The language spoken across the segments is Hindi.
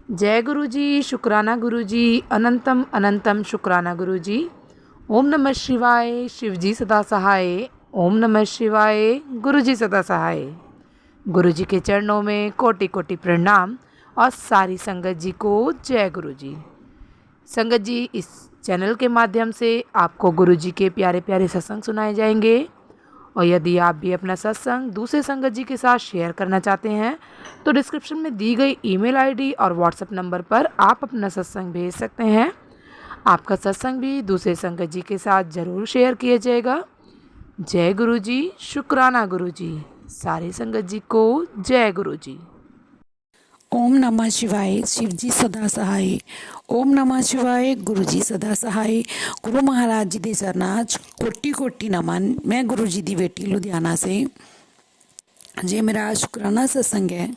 जय गुरु जी, शुक्राना गुरु जी, अनंतम अनंतम शुक्राना गुरु जी। ओम नमः शिवाय, शिव जी सदा सहाय। ओम नमः शिवाय, गुरु जी सदा सहाय। गुरु जी के चरणों में कोटि कोटि प्रणाम और सारी संगत जी को जय गुरु जी। संगत जी, इस चैनल के माध्यम से आपको गुरु जी के प्यारे प्यारे सत्संग सुनाए जाएंगे और यदि आप भी अपना सत्संग दूसरे संगत जी के साथ शेयर करना चाहते हैं तो डिस्क्रिप्शन में दी गई ईमेल आईडी और व्हाट्सएप नंबर पर आप अपना सत्संग भेज सकते हैं। आपका सत्संग भी दूसरे संगत जी के साथ ज़रूर शेयर किया जाएगा। जय गुरु जी, शुक्राना गुरु जी। सारी संगत जी को जय गुरु जी। ओम नमः शिवाय, शिव जी सदा सहाय। ओम नमः शिवाय, गुरु जी सदा सहाय। गुरु महाराज जी दे चरनाच कोटि कोटि नमन। मैं गुरु जी दी बेटी लुधियाना से। जे मेरा शुक्राना सत्संग है।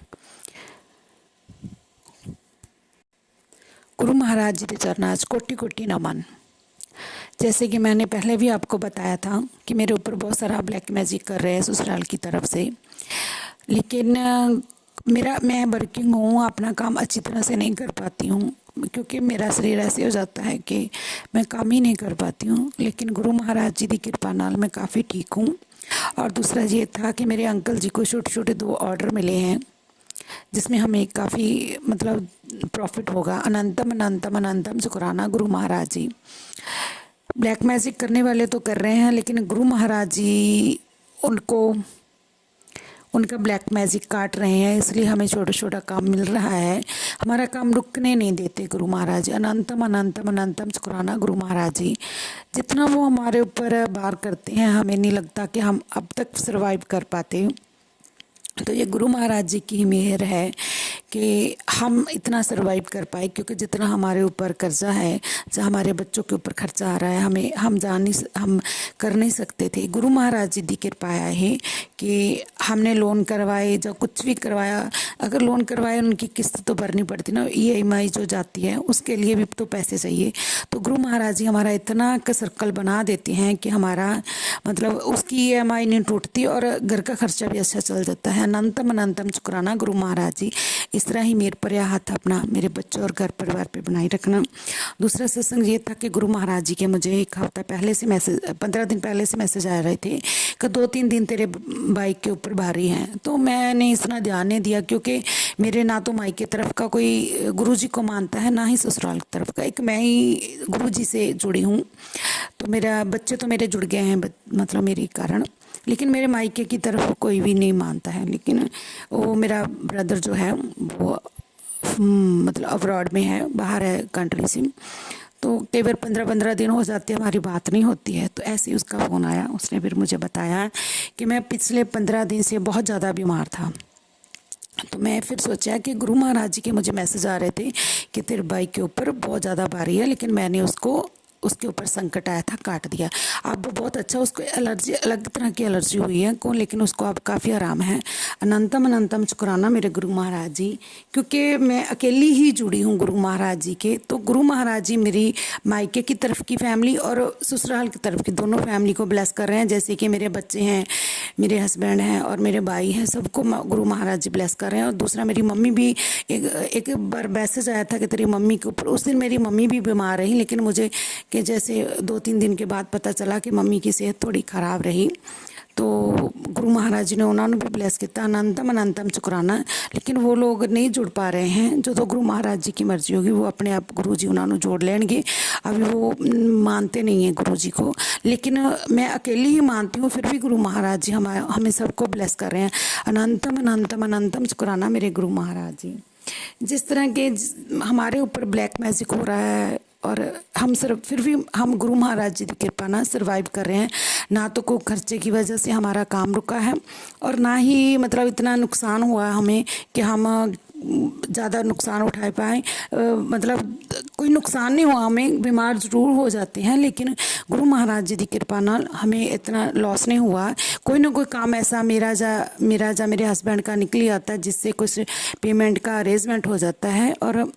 गुरु महाराज जी दे चरनाच कोटि कोटि नमन। जैसे कि मैंने पहले भी आपको बताया था कि मेरे ऊपर बहुत सारा ब्लैक मैजिक कर रहे हैं ससुराल की तरफ से, लेकिन मैं वर्किंग हूँ, अपना काम अच्छी तरह से नहीं कर पाती हूँ क्योंकि मेरा शरीर ऐसे हो जाता है कि मैं काम ही नहीं कर पाती हूँ। लेकिन गुरु महाराज जी की कृपा नाल मैं काफ़ी ठीक हूँ। और दूसरा ये था कि मेरे अंकल जी को छोटे छोटे 2 ऑर्डर मिले हैं जिसमें हमें काफ़ी मतलब प्रॉफिट होगा। अनंतम अनंतम अनंतम शुक्राना गुरु महाराज जी। ब्लैक मैजिक करने वाले तो कर रहे हैं, लेकिन गुरु महाराज जी उनको उनका ब्लैक मैजिक काट रहे हैं, इसलिए हमें छोटा छोटा काम मिल रहा है। हमारा काम रुकने नहीं देते गुरु महाराज जी। अनंतम अनंतम अनंतम शुक्राना गुरु महाराज जी। जितना वो हमारे ऊपर बार करते हैं, हमें नहीं लगता कि हम अब तक सरवाइव कर पाते। तो ये गुरु महाराज जी की मेहर है कि हम इतना सरवाइव कर पाए, क्योंकि जितना हमारे ऊपर कर्जा है, जो हमारे बच्चों के ऊपर खर्चा आ रहा है, हम कर नहीं सकते थे। गुरु महाराज जी की कृपा है कि हमने लोन करवाए, जो कुछ भी करवाया, अगर लोन करवाए उनकी किस्त तो भरनी पड़ती ना, EMI जो जाती है उसके लिए भी तो पैसे चाहिए। तो गुरु महाराज जी हमारा इतना का सर्कल बना देते हैं कि हमारा मतलब उसकी EMI नहीं टूटती और घर का खर्चा भी अच्छा चल जाता है। अनंतम अनंतम शुक्राना गुरु महाराज जी। इस तरह ही मेरे पर हाथ अपना मेरे बच्चों और घर परिवार पे बनाए रखना। दूसरा सत्संग ये था कि गुरु महाराज जी के मुझे 1 हफ्ता पहले से मैसेज 15 दिन पहले से मैसेज आ रहे थे कि 2-3 दिन तेरे बाइक के ऊपर भारी हैं। तो मैंने इतना ध्यान नहीं दिया क्योंकि मेरे ना तो माई की तरफ का कोई गुरु जी को मानता है, ना ही ससुराल की तरफ का। एक मैं ही गुरु जी से जुड़ी हूँ। तो मेरा बच्चे तो मेरे जुड़ गए हैं मतलब मेरे कारण, लेकिन मेरे मायके की तरफ कोई भी नहीं मानता है। लेकिन वो मेरा ब्रदर जो है वो मतलब अब्रॉड में है, बाहर है कंट्री से। तो कई बार 15-15 दिन हो जाते हैं, हमारी बात नहीं होती है। तो ऐसे ही उसका फ़ोन आया, उसने फिर मुझे बताया कि मैं पिछले 15 दिन से बहुत ज़्यादा बीमार था। तो मैं फिर सोचा कि गुरु महाराज जी के मुझे मैसेज आ रहे थे कि तेरे बाइक के ऊपर बहुत ज़्यादा भारी है, लेकिन मैंने उसके ऊपर संकट आया था, काट दिया। अब वो बहुत अच्छा, उसको एलर्जी, अलग तरह की एलर्जी हुई है कौन, लेकिन उसको अब काफ़ी आराम है। अनंतम अनंतम शुक्राना मेरे गुरु महाराज जी, क्योंकि मैं अकेली ही जुड़ी हूँ गुरु महाराज जी के। तो गुरु महाराज जी मेरी मायके की तरफ की फैमिली और ससुराल की तरफ की दोनों फैमिली को ब्लेस कर रहे हैं। जैसे कि मेरे बच्चे हैं, मेरे हस्बैंड हैं और मेरे भाई हैं, सबको गुरु महाराज जी ब्लेस कर रहे हैं। और दूसरा मेरी मम्मी भी, एक बार मैसेज आया था कि तेरी मम्मी के ऊपर, उस दिन मेरी मम्मी भी बीमार रही, लेकिन मुझे कि जैसे 2-3 दिन के बाद पता चला कि मम्मी की सेहत थोड़ी ख़राब रही। तो गुरु महाराज जी ने उन्होंने भी ब्लेस किया। अनंतम अनंतम शुक्राना। लेकिन वो लोग नहीं जुड़ पा रहे हैं, जो तो गुरु महाराज जी की मर्जी होगी वो अपने आप गुरु जी उन्होंने जोड़ लेंगे। अभी वो मानते नहीं हैं गुरु जी को, लेकिन मैं अकेली ही मानती हूँ। फिर भी गुरु महाराज जी हमें सबको ब्लेस कर रहे हैं। अनंतम अनंतम अनंतम शुक्राना मेरे गुरु महाराज जी। जिस तरह के हमारे ऊपर ब्लैक मैजिक हो रहा है और हम सिर्फ फिर भी हम गुरु महाराज जी की कृपा ना सरवाइव कर रहे हैं। ना तो कोई खर्चे की वजह से हमारा काम रुका है और ना ही मतलब इतना नुकसान हुआ हमें कि हम ज़्यादा नुकसान उठा पाएँ। मतलब कोई नुकसान नहीं हुआ हमें, बीमार ज़रूर हो जाते हैं, लेकिन गुरु महाराज जी की कृपा नाल हमें इतना लॉस नहीं हुआ। कोई ना कोई काम ऐसा मेरा जा मेरे हस्बैंड का निकल आता है जिससे कुछ पेमेंट का अरेंजमेंट हो जाता है और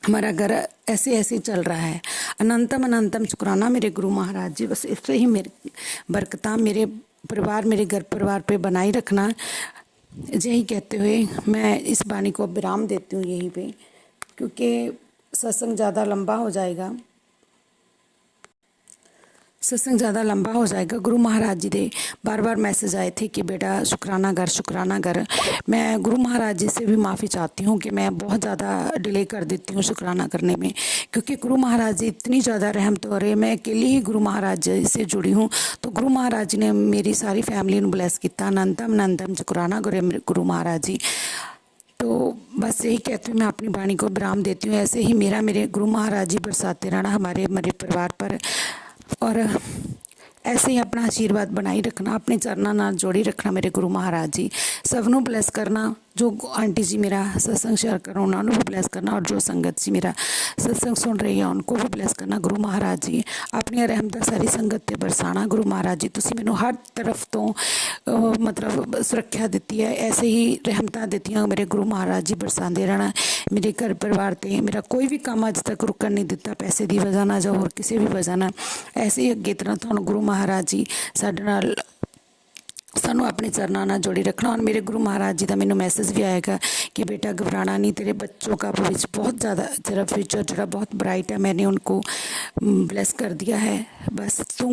हमारा घर ऐसे ऐसे चल रहा है। अनंतम अनंतम शुक्राना मेरे गुरु महाराज जी। बस इससे ही मेरी बरकता मेरे परिवार, मेरे घर परिवार पे बनाई रखना, यही कहते हुए मैं इस वाणी को विराम देती हूँ यहीं पे। क्योंकि सत्संग ज़्यादा लंबा हो जाएगा। सत्संग ज़्यादा लंबा हो जाएगा। गुरु महाराज जी दे बार बार मैसेज आए थे कि बेटा शुक्राना कर, शुक्राना कर। मैं गुरु महाराज जी से भी माफ़ी चाहती हूँ कि मैं बहुत ज़्यादा डिले कर देती हूँ शुक्राना करने में, क्योंकि गुरु महाराज जी इतनी ज़्यादा रहमत हो रही है। मैं अकेली ही गुरु महाराज जी से जुड़ी हूँ, तो गुरु महाराज जी ने मेरी सारी फैमिली ਨੂੰ ब्लैस किया। अनंतम शुक्राना करे मेरे गुरु महाराज जी। तो बस यही कहती हूँ, मैं अपनी वाणी को विराम देती हूँ। ऐसे ही मेरे गुरु महाराज जी बरसाते रहना हमारे मेरे परिवार पर, और ऐसे ही अपना आशीर्वाद बनाई रखना, अपने चरणों नाल जोड़ी रखना मेरे गुरु महाराज जी। सबनों ब्लैस करना, जो आंटी जी मेरा सत्संग शेयर करो उन्होंने भी ब्लैस करना, और जो संगत जी मेरा सत्संग सुन रही है उनको भी ब्लैस करना। गुरु महाराज जी अपनी रहमत सारी संगत ते बरसाना। गुरु महाराज जी तुसी मैनू हर तरफ तो मतलब सुरक्षा दी है, ऐसे ही रहमत दी मेरे गुरु महाराज जी बरसाते रहना मेरे घर परिवार ते। मेरा कोई भी काम अज तक रुकन नहीं दिता, पैसे की वजह ना जां होर किसी भी वजह ना। ऐसे ही अगे तरह तुहानूं गुरु महाराज जी साडे नाल सानू अपने चरणों नाल जोड़ी रखना। और मेरे गुरु महाराज जी का मैनू मैसेज भी आएगा कि बेटा घबराना नहीं, तेरे बच्चों का भविष्य बहुत ज़्यादा, तेरा फ्यूचर जो बहुत ब्राइट है, मैंने उनको ब्लेस कर दिया है। बस तू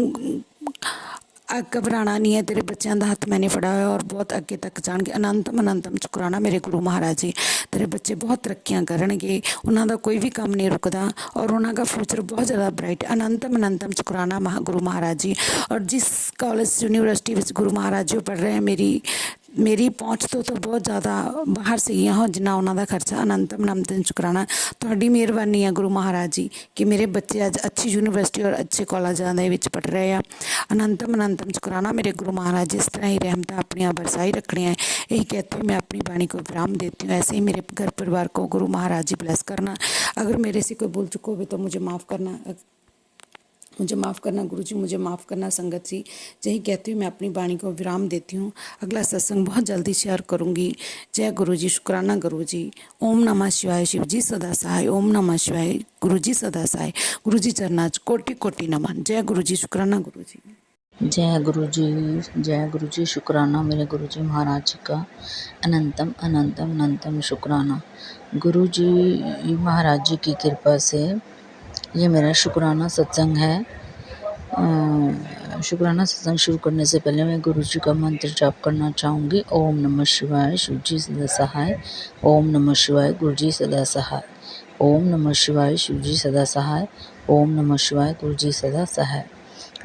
घबराना नहीं है, तेरे बच्चों का हथ मैंने फड़ा है और बहुत अगे तक जाएंगे। अनंतम शुक्राना मेरे गुरु महाराज जी। तेरे बच्चे बहुत तरक्कियां करेंगे, उन्होंने कोई भी काम नहीं रुकता और उन्होंने फ्यूचर बहुत ज़्यादा ब्राइट। अनंतम शुक्राना गुरु महाराज जी। और जिस कॉलेज यूनिवर्सिटी में गुरु महाराज जी पढ़ रहे हैं, मेरी पहुँच तो बहुत ज़्यादा बाहर से हो जिन्ना उन्होंने खर्चा। अनंतम शुक्राना, थोड़ी मेहरबानी है गुरु महाराज जी कि मेरे बच्चे अज अच्छी यूनिवर्सिटी और अच्छे कॉलेजों के पढ़ रहे हैं। अनंतम शुक्राना मेरे गुरु महाराज जी। इस तरह ही रहमत अपनी बरसाई रखनी है, यही कहते हुए मैं अपनी वाणी को विराम देती हूँ। ऐसे ही मेरे घर परिवार को गुरु महाराज जी ब्लेस करना। अगर मेरे से कोई भूल चुका हो तो मुझे माफ़ करना, मुझे माफ़ करना गुरु जी, मुझे माफ़ करना संगत जी। यही कहती हूँ मैं अपनी वाणी को विराम देती हूँ। अगला सत्संग बहुत जल्दी शेयर करूँगी। जय गुरु जी, शुक्राना गुरु जी। ओम नमः शिवाय, शिव जी सदा सहाय। ओम नमः शिवाय, गुरु जी सदा सहाय। गुरु जी चरना कोटि कोटि नमन। जय गुरु जी, शुक्राना गुरु जी। जय गुरु जी, जय गुरु जी। शुक्राना मेरे गुरु जी महाराज जी का। अनंतम शुक्राना। गुरु जी महाराज जी की कृपा से ये मेरा शुक्राना सत्संग है। शुक्राना सत्संग शुरू करने से पहले मैं गुरु जी का मंत्र जाप करना चाहूँगी। ओम नमः शिवाय, शिव जी सदा सहाय। ओम नमः शिवाय, गुरु जी सदा सहाय। ओम नमः शिवाय, शिव जी सदा सहाय। ओम नमः शिवाय, गुरु जी सदा सहाय।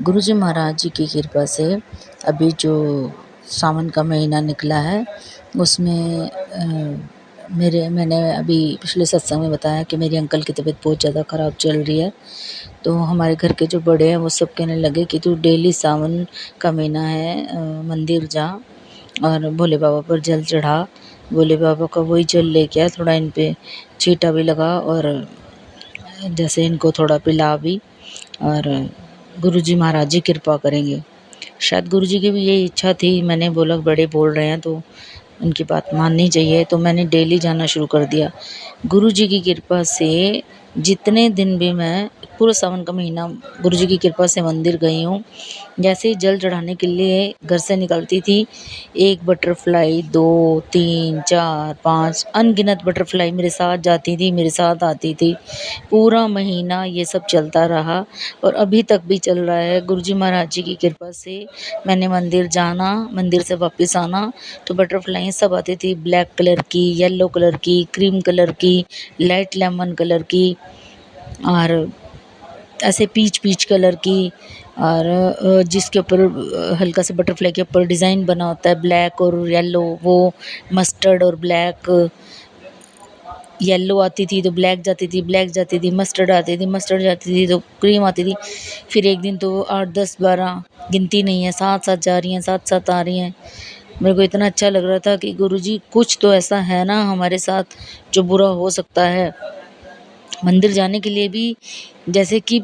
गुरु जी महाराज जी की कृपा से अभी जो सावन का महीना निकला है उसमें मैंने अभी पिछले सत्संग में बताया कि मेरे अंकल की तबीयत बहुत ज़्यादा ख़राब चल रही है। तो हमारे घर के जो बड़े हैं वो सब कहने लगे कि तू डेली सावन का महीना है मंदिर जा और भोले बाबा पर जल चढ़ा। भोले बाबा का वही जल लेके आ, थोड़ा इन पे छींटा भी लगा और जैसे इनको थोड़ा पिला भी, और गुरु जी महाराज जी कृपा करेंगे। शायद गुरु जी की भी यही इच्छा थी। मैंने बोला बड़े बोल रहे हैं तो उनकी बात माननी चाहिए, तो मैंने डेली जाना शुरू कर दिया। गुरु जी की कृपा से जितने दिन भी मैं पूरा सावन का महीना गुरु जी की कृपा से मंदिर गई हूँ। जैसे ही जल चढ़ाने के लिए घर से निकलती थी, एक बटरफ्लाई, 2, 3, 4, 5 अनगिनत बटरफ्लाई मेरे साथ जाती थी, मेरे साथ आती थी। पूरा महीना ये सब चलता रहा और अभी तक भी चल रहा है। गुरु जी महाराज जी की कृपा से मैंने मंदिर जाना, मंदिर से वापस आना तो बटरफ्लाई सब आती थी। ब्लैक कलर की, येलो कलर की, क्रीम कलर की, लाइट लेमन कलर की और ऐसे पीच कलर की, और जिसके ऊपर हल्का सा बटरफ्लाई के ऊपर डिज़ाइन बना होता है ब्लैक और येलो, वो मस्टर्ड और ब्लैक। येलो आती थी तो ब्लैक जाती थी, ब्लैक जाती थी, मस्टर्ड आती थी, मस्टर्ड जाती थी तो क्रीम आती थी। फिर एक दिन तो 8, 10, 12 गिनती नहीं है, साथ जा रही हैं, साथ आ रही हैं। मेरे को इतना अच्छा लग रहा था कि गुरुजी कुछ तो ऐसा है ना हमारे साथ जो बुरा हो सकता है। मंदिर जाने के लिए भी जैसे कि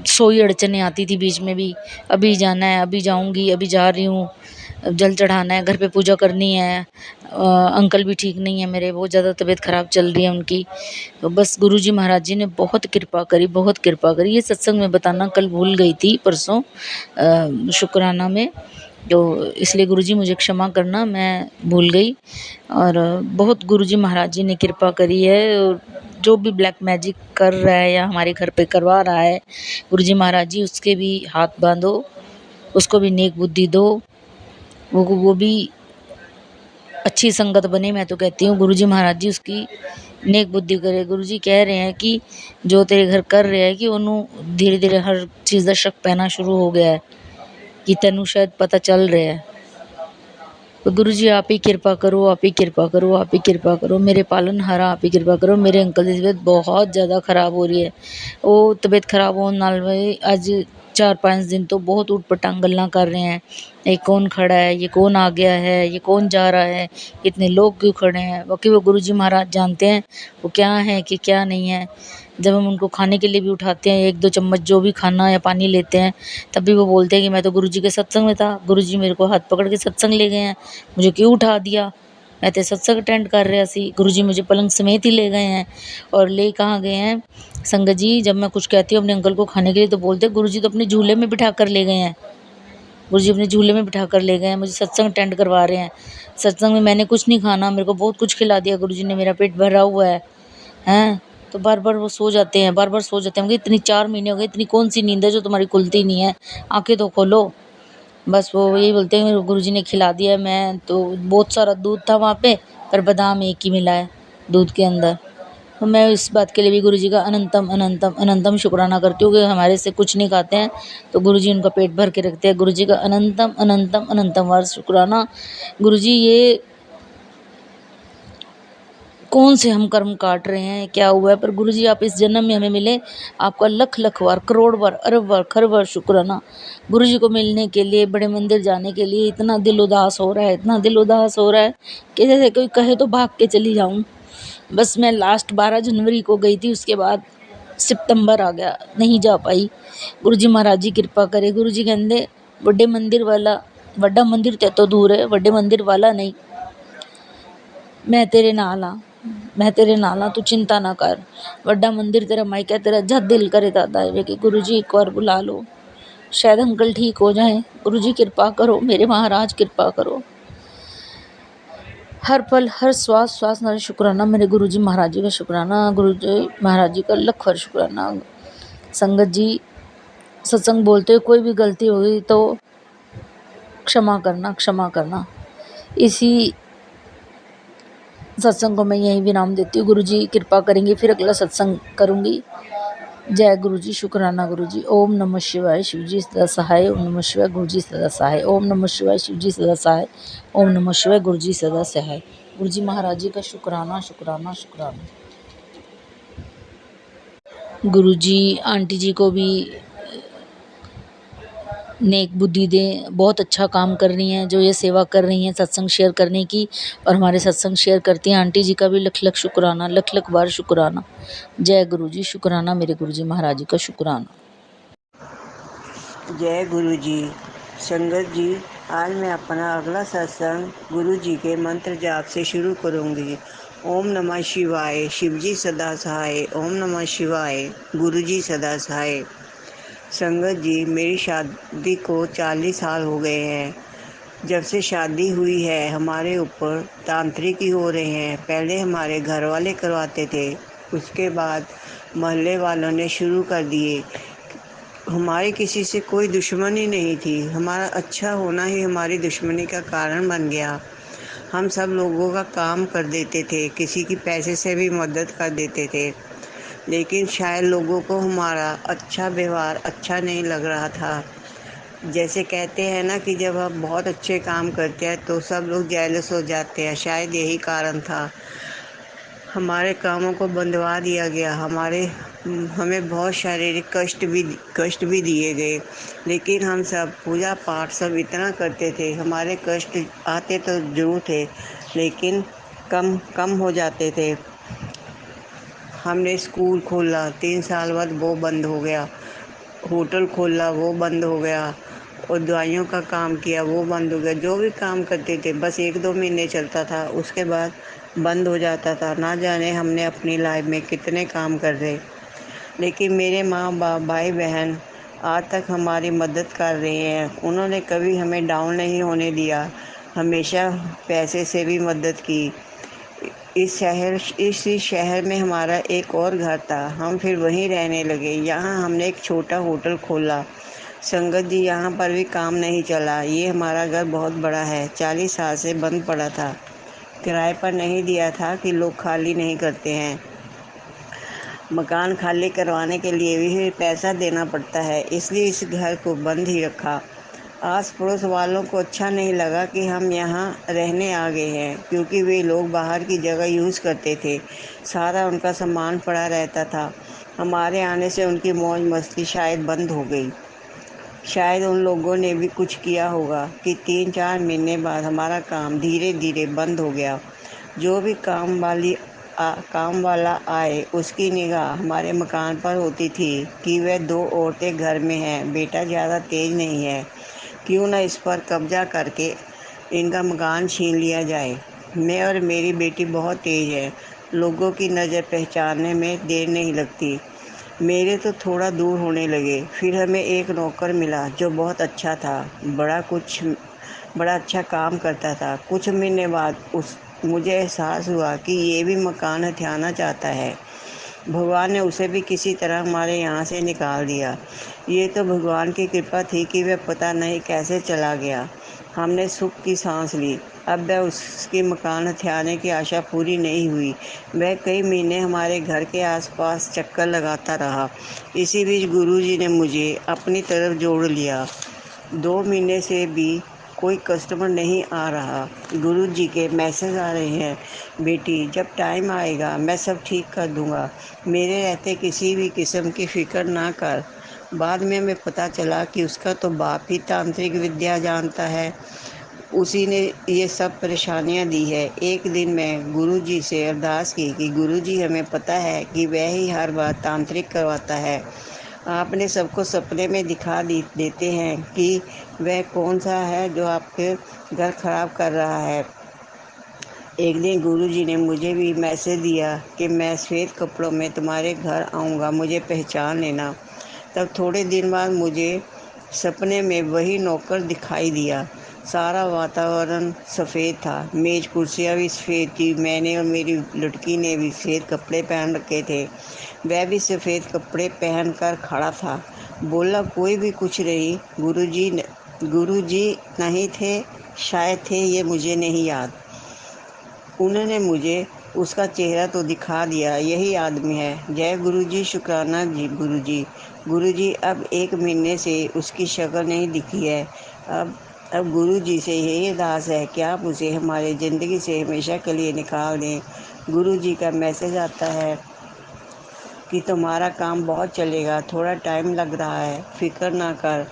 सोई अड़चने आती थी बीच में भी, अभी जाना है, अभी जाऊंगी, अभी जा रही हूँ, जल चढ़ाना है, घर पे पूजा करनी है। अंकल भी ठीक नहीं है मेरे, बहुत ज़्यादा तबीयत ख़राब चल रही है उनकी। तो बस गुरुजी महाराज जी ने बहुत कृपा करी, बहुत कृपा करी। ये सत्संग में बताना कल भूल गई थी, परसों शुक्राना में, तो इसलिए गुरुजी मुझे क्षमा करना, मैं भूल गई। और बहुत गुरुजी महाराज जी ने कृपा करी है। और जो भी ब्लैक मैजिक कर रहा है या हमारे घर पे करवा रहा है, गुरुजी महाराज जी उसके भी हाथ बांधो, उसको भी नेक बुद्धि दो, वो भी अच्छी संगत बने। मैं तो कहती हूँ गुरुजी महाराज जी उसकी नेक बुद्धि करे। गुरुजी कह रहे हैं कि जो तेरे घर कर रहे हैं कि उन्होंने धीरे धीरे हर चीज़ का शक पैना शुरू हो गया है कि तेनू शायद पता चल रहा है। तो गुरुजी आप ही कृपा करो, आप ही कृपा करो, आप ही कृपा करो, मेरे पालनहारा आप ही कृपा करो। मेरे अंकल की तबीयत बहुत ज़्यादा ख़राब हो रही है। वो तबीयत ख़राब होने नाल भाई अज 4-5 दिन तो बहुत ऊटपटांग गल्लां कर रहे हैं। ये कौन खड़ा है, ये कौन आ गया है, ये कौन जा रहा है, इतने लोग क्यों खड़े हैं। बाकी वो गुरुजी महाराज जानते हैं वो क्या है कि क्या नहीं है। जब हम उनको खाने के लिए भी उठाते हैं, 1-2 चम्मच जो भी खाना या पानी लेते हैं, तब भी वो बोलते हैं कि मैं तो गुरुजी के सत्संग में था, गुरुजी मेरे को हाथ पकड़ के सत्संग ले गए हैं, मुझे क्यों उठा दिया, मैं तो सत्संग अटेंड कर रहा सी। गुरुजी मुझे पलंग समेत ही ले गए हैं। और ले कहाँ गए हैं संगत जी, जब मैं कुछ कहती हूँ अपने अंकल को खाने के लिए तो बोलते हैं गुरुजी तो अपने झूले में बिठा कर ले गए हैं, गुरुजी अपने झूले में बिठा कर ले गए हैं, मुझे सत्संग अटेंड करवा रहे हैं। सत्संग में मैंने कुछ नहीं खाना, मेरे को बहुत कुछ खिला दिया गुरुजी ने, मेरा पेट भरा हुआ है हैं। तो बार बार वो सो जाते हैं, बार बार सो जाते हैं। इतनी 4 महीने हो गए, इतनी कौन सी नींद है जो तुम्हारी खुलती नहीं है, आंखें तो खोलो। बस वो यही बोलते हैं मेरे गुरुजी ने खिला दिया। मैं तो बहुत सारा दूध था वहाँ पे, पर बादाम एक ही मिला है दूध के अंदर। तो मैं इस बात के लिए भी गुरुजी का अनंतम अनंतम अनंतम शुक्राना करती हूँ कि हमारे से कुछ नहीं खाते हैं तो गुरुजी उनका पेट भर के रखते हैं। गुरुजी का अनंतम अनंतम अनंतम बार शुक्राना। गुरुजी ये कौन से हम कर्म काट रहे हैं, क्या हुआ है, पर गुरुजी आप इस जन्म में हमें मिले, आपका लख लख बार, करोड़ बार, अरब बार, खरब बार शुक्राना। गुरुजी को मिलने के लिए, बड़े मंदिर जाने के लिए इतना दिल उदास हो रहा है, इतना दिल उदास हो रहा है कि जैसे कोई कहे तो भाग के चली जाऊं। बस मैं लास्ट 12 जनवरी को गई थी, उसके बाद सितंबर आ गया, नहीं जा पाई। गुरुजी महाराज जी कृपा करे। गुरुजी कहते बड़े मंदिर वाला, वड्डा मंदिर ते तो दूर है, बड़े मंदिर वाला नहीं, मैं तेरे नाल हाँ, मैं तेरे नाल हाँ, तू चिंता ना कर। वड्डा मंदिर तेरा मायका, तेरा जद दिल करे दादा है कि गुरुजी एक बार बुला लो, शायद अंकल ठीक हो जाए। गुरुजी कृपा करो, मेरे महाराज कृपा करो। हर पल हर श्वास श्वास नाल शुक्राना, मेरे गुरुजी महाराज जी का शुक्राना, गुरुजी महाराज जी का लख बार शुक्राना। संगत जी सत्संग बोलते हुए कोई भी गलती होगी तो क्षमा करना, क्षमा करना। इसी सत्संग को मैं यहीं विराम देती हूँ। गुरुजी कृपा करेंगे फिर अगला सत्संग करूँगी। जय गुरुजी, शुक्राना गुरुजी। ओम नमः शिवाय, शिवजी सदा सहाय। ओम नमः शिवाय, गुरुजी सदा सहाय। ओम नमः शिवाय, शिवजी सदा सहाय। ओम नमः शिवाय, गुरुजी सदा सहाय। गुरुजी महाराज जी का शुक्राना, शुक्राना, शुक्राना। गुरुजी आंटी जी को भी नेक बुद्धि दें, बहुत अच्छा काम कर रही हैं जो ये सेवा कर रही हैं सत्संग शेयर करने की, और हमारे सत्संग शेयर करती हैं। आंटी जी का भी लख लख शुक्राना, लख लख बार शुक्राना। जय गुरुजी, शुक्राना मेरे गुरुजी महाराज जी का शुक्राना। जय गुरु जी। संगत जी, आज मैं अपना अगला सत्संग गुरु जी के मंत्र जाप से शुरू करूंगी। ओम नमः शिवाय, शिवजी सदा सहाय। ओम नमः शिवाय, गुरु जी सदा सहाय। संगत जी, मेरी शादी को 40 साल हो गए हैं। जब से शादी हुई है हमारे ऊपर तांत्रिक ही हो रहे हैं। पहले हमारे घर वाले करवाते थे, उसके बाद मोहल्ले वालों ने शुरू कर दिए। हमारे किसी से कोई दुश्मनी नहीं थी, हमारा अच्छा होना ही हमारी दुश्मनी का कारण बन गया। हम सब लोगों का काम कर देते थे, किसी की पैसे से भी मदद कर देते थे, लेकिन शायद लोगों को हमारा अच्छा व्यवहार अच्छा नहीं लग रहा था। जैसे कहते हैं ना कि जब हम बहुत अच्छे काम करते हैं तो सब लोग जेलस हो जाते हैं, शायद यही कारण था। हमारे कामों को बंधवा दिया गया, हमें बहुत शारीरिक कष्ट भी दिए गए, लेकिन हम सब पूजा पाठ सब इतना करते थे। हमारे कष्ट आते तो जरूर थे, लेकिन कम कम हो जाते थे। हमने स्कूल खोला, 3 साल बाद वो बंद हो गया। होटल खोला, वो बंद हो गया। और दवाइयों का काम किया, वो बंद हो गया। जो भी काम करते थे बस 1-2 महीने चलता था, उसके बाद बंद हो जाता था। ना जाने हमने अपनी लाइफ में कितने काम कर रहे, लेकिन मेरे माँ बाप भाई बहन आज तक हमारी मदद कर रहे हैं। उन्होंने कभी हमें डाउन नहीं होने दिया, हमेशा पैसे से भी मदद की। इसी शहर में हमारा एक और घर था। हम फिर वहीं रहने लगे। यहाँ हमने एक छोटा होटल खोला। संगत जी, यहाँ पर भी काम नहीं चला। ये हमारा घर बहुत बड़ा है, 40 साल से बंद पड़ा था। किराए पर नहीं दिया था कि लोग खाली नहीं करते हैं। मकान खाली करवाने के लिए भी पैसा देना पड़ता है, इसलिए इस घर को बंद ही रखा। आस पड़ोस वालों को अच्छा नहीं लगा कि हम यहाँ रहने आ गए हैं, क्योंकि वे लोग बाहर की जगह यूज़ करते थे। सारा उनका सामान पड़ा रहता था। हमारे आने से उनकी मौज मस्ती शायद बंद हो गई। शायद उन लोगों ने भी कुछ किया होगा कि 3-4 महीने बाद हमारा काम धीरे धीरे बंद हो गया। जो भी काम वाला आए, उसकी निगाह हमारे मकान पर होती थी कि वह 2 औरतें घर में हैं, बेटा ज़्यादा तेज नहीं है, क्यों ना इस पर कब्जा करके इनका मकान छीन लिया जाए। मैं और मेरी बेटी बहुत तेज है, लोगों की नज़र पहचानने में देर नहीं लगती। मेरे तो थोड़ा दूर होने लगे। फिर हमें एक नौकर मिला जो बहुत अच्छा था, बड़ा अच्छा काम करता था। कुछ महीने बाद मुझे एहसास हुआ कि ये भी मकान हथियाना चाहता है। भगवान ने उसे भी किसी तरह हमारे यहाँ से निकाल दिया। ये तो भगवान की कृपा थी कि वह पता नहीं कैसे चला गया। हमने सुख की सांस ली। अब वह उसकी मकान हथियाने की आशा पूरी नहीं हुई। वह कई महीने हमारे घर के आसपास चक्कर लगाता रहा। इसी बीच गुरुजी ने मुझे अपनी तरफ जोड़ लिया। 2 महीने से भी कोई कस्टमर नहीं आ रहा। गुरुजी के मैसेज आ रहे हैं, बेटी जब टाइम आएगा मैं सब ठीक कर दूंगा, मेरे रहते किसी भी किस्म की फिक्र ना कर। बाद में हमें पता चला कि उसका तो बाप ही तांत्रिक विद्या जानता है, उसी ने ये सब परेशानियां दी है। एक दिन मैं गुरुजी से अरदास की कि गुरुजी, हमें पता है कि वह ही हर बार तांत्रिक करवाता है। आपने सबको सपने में दिखा देते हैं कि वह कौन सा है जो आपके घर खराब कर रहा है। एक दिन गुरुजी ने मुझे भी मैसेज दिया कि मैं सफ़ेद कपड़ों में तुम्हारे घर आऊँगा, मुझे पहचान लेना। तब थोड़े दिन बाद मुझे सपने में वही नौकर दिखाई दिया। सारा वातावरण सफ़ेद था, मेज़ कुर्सियाँ भी सफ़ेद थी। मैंने और मेरी लड़की ने भी सफ़ेद कपड़े पहन रखे थे। वह भी सफ़ेद कपड़े पहन कर खड़ा था। बोला, कोई भी कुछ नहीं। गुरुजी नहीं थे, शायद थे, ये मुझे नहीं याद। उन्होंने मुझे उसका चेहरा तो दिखा दिया, यही आदमी है। जय गुरुजी, शुक्राना जी गुरुजी। गुरुजी, अब 1 महीने से उसकी शक्ल नहीं दिखी है। अब गुरुजी से यही अरदास है कि आप उसे हमारी ज़िंदगी से हमेशा के लिए निकाल दें। गुरुजी का मैसेज आता है कि तुम्हारा काम बहुत चलेगा, थोड़ा टाइम लग रहा है, फिक्र ना कर,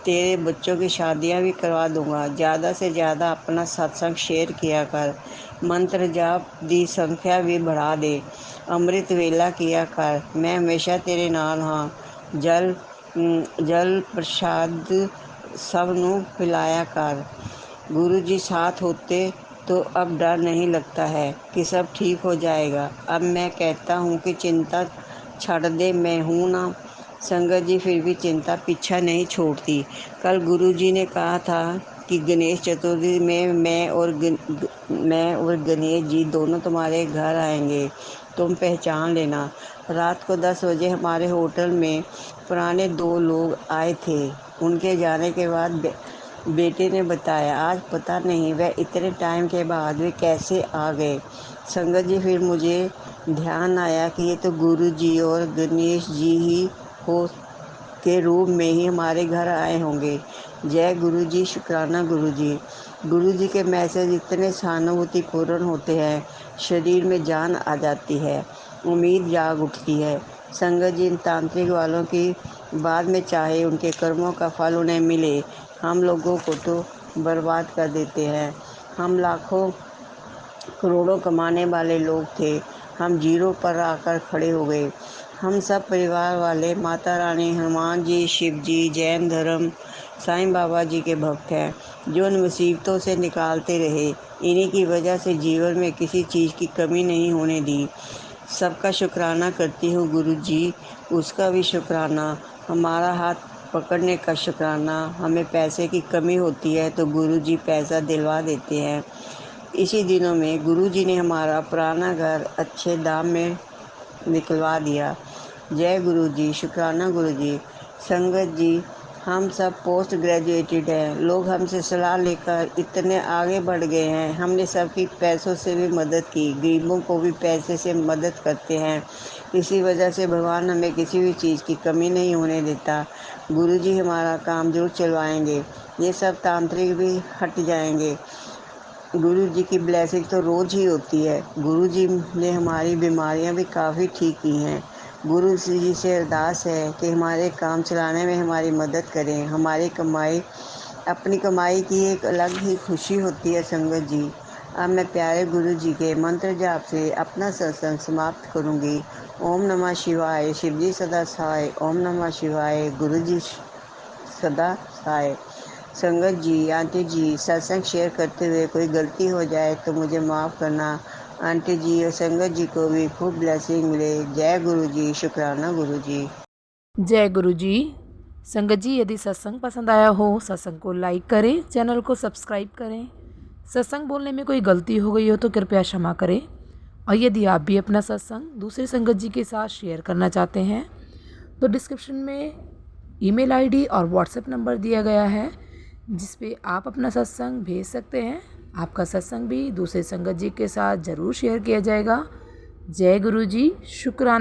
तेरे बच्चों की शादियां भी करवा दूंगा। ज़्यादा से ज़्यादा अपना सत्संग शेयर किया कर, मंत्र जाप दी संख्या भी बढ़ा दे, अमृत वेला किया कर, मैं हमेशा तेरे नाल हाँ। जल प्रसाद सब नूं पिलाया कर। गुरु जी साथ होते तो अब डर नहीं लगता है कि सब ठीक हो जाएगा। अब मैं कहता हूँ कि चिंता छੱਡ दे, मैं हूँ ना। संगत जी फिर भी चिंता पीछा नहीं छोड़ती। कल गुरुजी ने कहा था कि गणेश चतुर्थी में मैं और गणेश जी दोनों तुम्हारे घर आएंगे, तुम पहचान लेना। रात को 10 बजे हमारे होटल में पुराने 2 लोग आए थे। उनके जाने के बाद बेटे ने बताया, आज पता नहीं वह इतने टाइम के बाद वे कैसे आ गए। संगत जी फिर मुझे ध्यान आया कि ये तो गुरु जी और गणेश जी ही हो के रूप में ही हमारे घर आए होंगे। जय गुरु जी, शुक्राना गुरु जी। गुरु जी के मैसेज इतने सहानुभूतिपूर्ण होते हैं, शरीर में जान आ जाती है, उम्मीद जाग उठती है। संगत जी, इन तांत्रिक वालों की बाद में चाहे उनके कर्मों का फल उन्हें मिले, हम लोगों को तो बर्बाद कर देते हैं। हम लाखों करोड़ों कमाने वाले लोग थे, हम जीरो पर आकर खड़े हो गए। हम सब परिवार वाले माता रानी, हनुमान जी, शिव जी, जैन धर्म, साईं बाबा जी के भक्त हैं, जो उन मुसीबतों से निकालते रहे। इन्हीं की वजह से जीवन में किसी चीज़ की कमी नहीं होने दी। सबका शुक्राना करती हूँ गुरु जी, उसका भी शुक्राना, हमारा हाथ पकड़ने का शुक्राना। हमें पैसे की कमी होती है तो गुरु जी पैसा दिलवा देते हैं। इसी दिनों में गुरुजी ने हमारा पुराना घर अच्छे दाम में निकलवा दिया। जय गुरुजी, शुक्राना गुरुजी। संगत जी, हम सब पोस्ट ग्रेजुएटेड हैं। लोग हमसे सलाह लेकर इतने आगे बढ़ गए हैं। हमने सबकी पैसों से भी मदद की, गरीबों को भी पैसे से मदद करते हैं। इसी वजह से भगवान हमें किसी भी चीज़ की कमी नहीं होने देता। गुरुजी हमारा काम जरूर चलवाएंगे। ये सब तांत्रिक भी हट जाएंगे। गुरु जी की ब्लेसिंग तो रोज़ ही होती है। गुरु जी ने हमारी बीमारियां भी काफ़ी ठीक की हैं। गुरु जी से अरदास है कि हमारे काम चलाने में हमारी मदद करें। हमारी कमाई, अपनी कमाई की एक अलग ही खुशी होती है। संगत जी, अब मैं प्यारे गुरु जी के मंत्र जाप से अपना सत्संग समाप्त करूंगी। ओम नमः शिवाय, शिव जी सदा सहाय। ओम नमः शिवाय, गुरु जी सदा सहाय। संगत जी, आंटी जी, सत्संग शेयर करते हुए कोई गलती हो जाए तो मुझे माफ़ करना। आंटी जी और संगत जी को भी खूब ब्लेसिंग मिले। जय गुरु जी, शुक्राना गुरु जी। जय गुरु जी। संगत जी, यदि सत्संग पसंद आया हो, सत्संग को लाइक करें, चैनल को सब्सक्राइब करें। सत्संग बोलने में कोई गलती हो गई हो तो कृपया क्षमा करें। और यदि आप भी अपना सत्संग दूसरे संगत जी के साथ शेयर करना चाहते हैं तो डिस्क्रिप्शन में ईमेल आईडी और व्हाट्सएप नंबर दिया गया है, जिस पे आप अपना सत्संग भेज सकते हैं। आपका सत्संग भी दूसरे संगत जी के साथ ज़रूर शेयर किया जाएगा। जय गुरु जी, शुक्राना।